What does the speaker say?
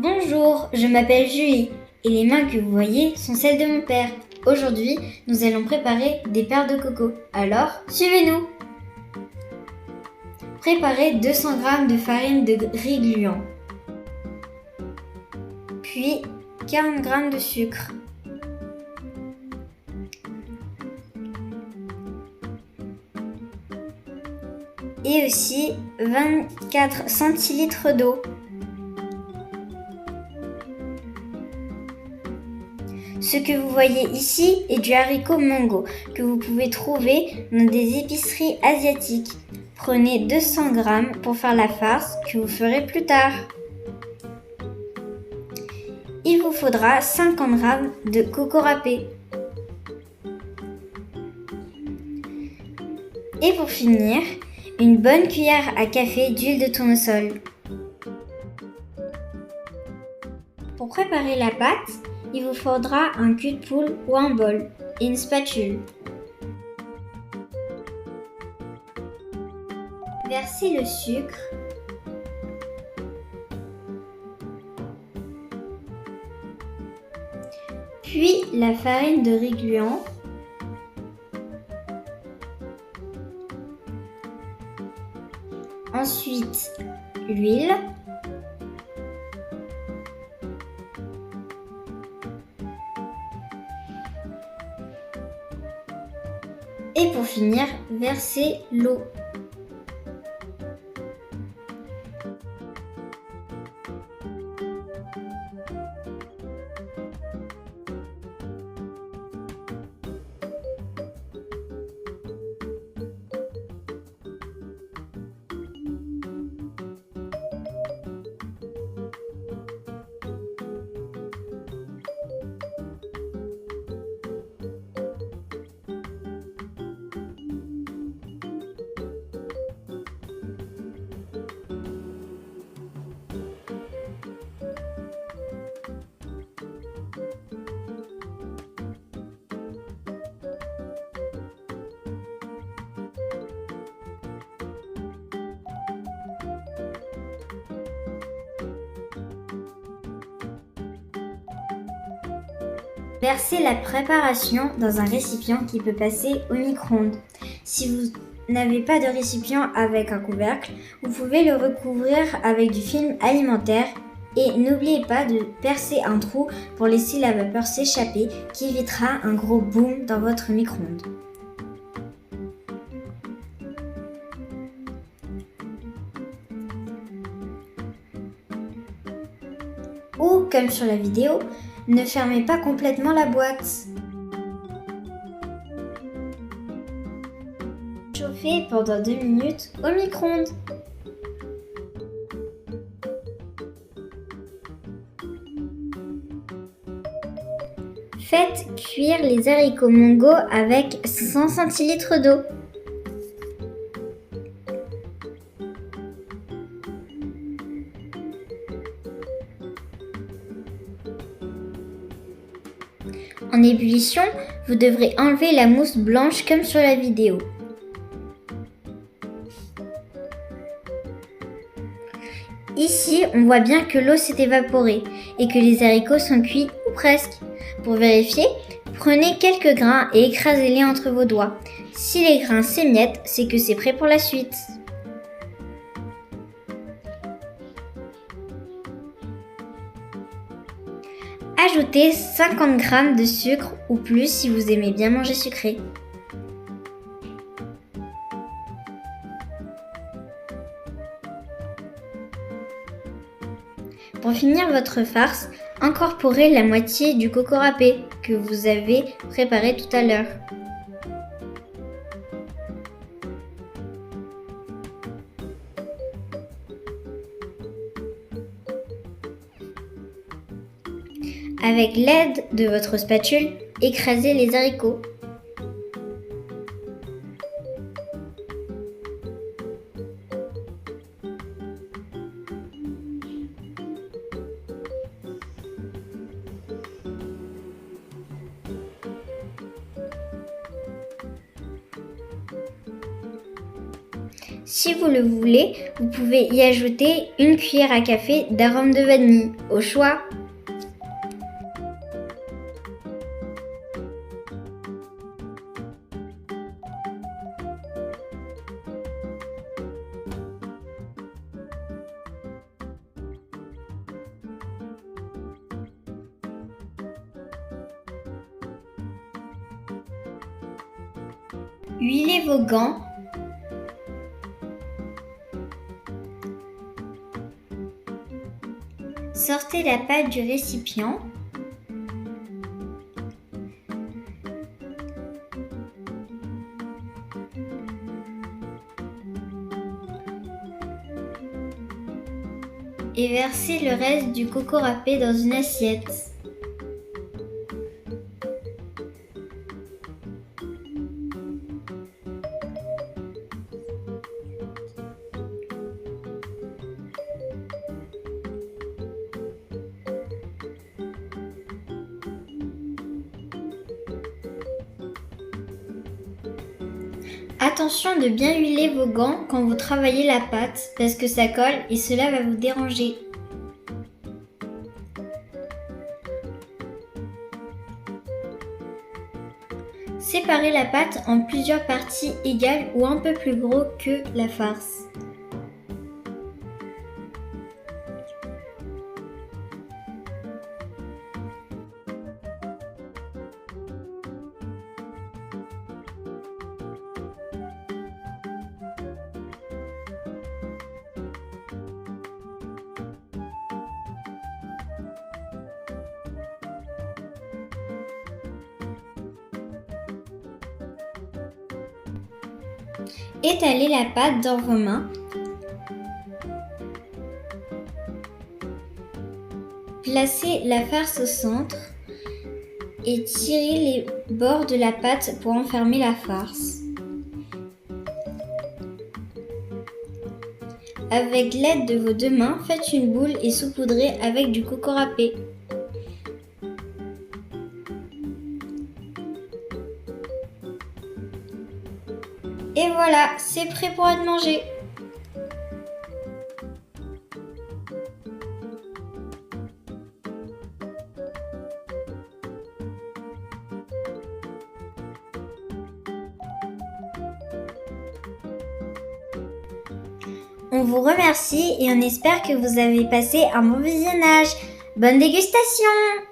Bonjour, je m'appelle Julie et les mains que vous voyez sont celles de mon père. Aujourd'hui, nous allons préparer des paires de coco. Alors, suivez-nous! Préparez 200 g de farine de riz gluant, puis 40 g de sucre, et aussi 24 centilitres d'eau. Ce que vous voyez ici est du haricot mongo que vous pouvez trouver dans des épiceries asiatiques. Prenez 200 g pour faire la farce que vous ferez plus tard. Il vous faudra 50 g de coco râpé. Et pour finir, une bonne cuillère à café d'huile de tournesol. Pour préparer la pâte, il vous faudra un cul de poule ou un bol et une spatule. Versez le sucre, puis la farine de riz gluant, ensuite l'huile, et pour finir, versez l'eau. Versez la préparation dans un récipient qui peut passer au micro-ondes. Si vous n'avez pas de récipient avec un couvercle, vous pouvez le recouvrir avec du film alimentaire et n'oubliez pas de percer un trou pour laisser la vapeur s'échapper qui évitera un gros boom dans votre micro-ondes. Ou, comme sur la vidéo, ne fermez pas complètement la boîte. Chauffez pendant 2 minutes au micro-ondes. Faites cuire les haricots mongo avec 100 centilitres d'eau. En ébullition, vous devrez enlever la mousse blanche comme sur la vidéo. Ici, on voit bien que l'eau s'est évaporée et que les haricots sont cuits ou presque. Pour vérifier, prenez quelques grains et écrasez-les entre vos doigts. Si les grains s'émiettent, c'est que c'est prêt pour la suite. Ajoutez 50 g de sucre ou plus si vous aimez bien manger sucré. Pour finir votre farce, incorporez la moitié du coco râpé que vous avez préparé tout à l'heure. Avec l'aide de votre spatule, écrasez les haricots. Si vous le voulez, vous pouvez y ajouter une cuillère à café d'arôme de vanille, au choix. Huilez vos gants. Sortez la pâte du récipient. Et versez le reste du coco râpé dans une assiette. Attention de bien huiler vos gants quand vous travaillez la pâte parce que ça colle et cela va vous déranger. Séparez la pâte en plusieurs parties égales ou un peu plus gros que la farce. Étalez la pâte dans vos mains. Placez la farce au centre et tirez les bords de la pâte pour enfermer la farce. Avec l'aide de vos deux mains, faites une boule et saupoudrez avec du coco râpé. Et voilà, c'est prêt pour être mangé. On vous remercie et on espère que vous avez passé un bon visionnage. Bonne dégustation!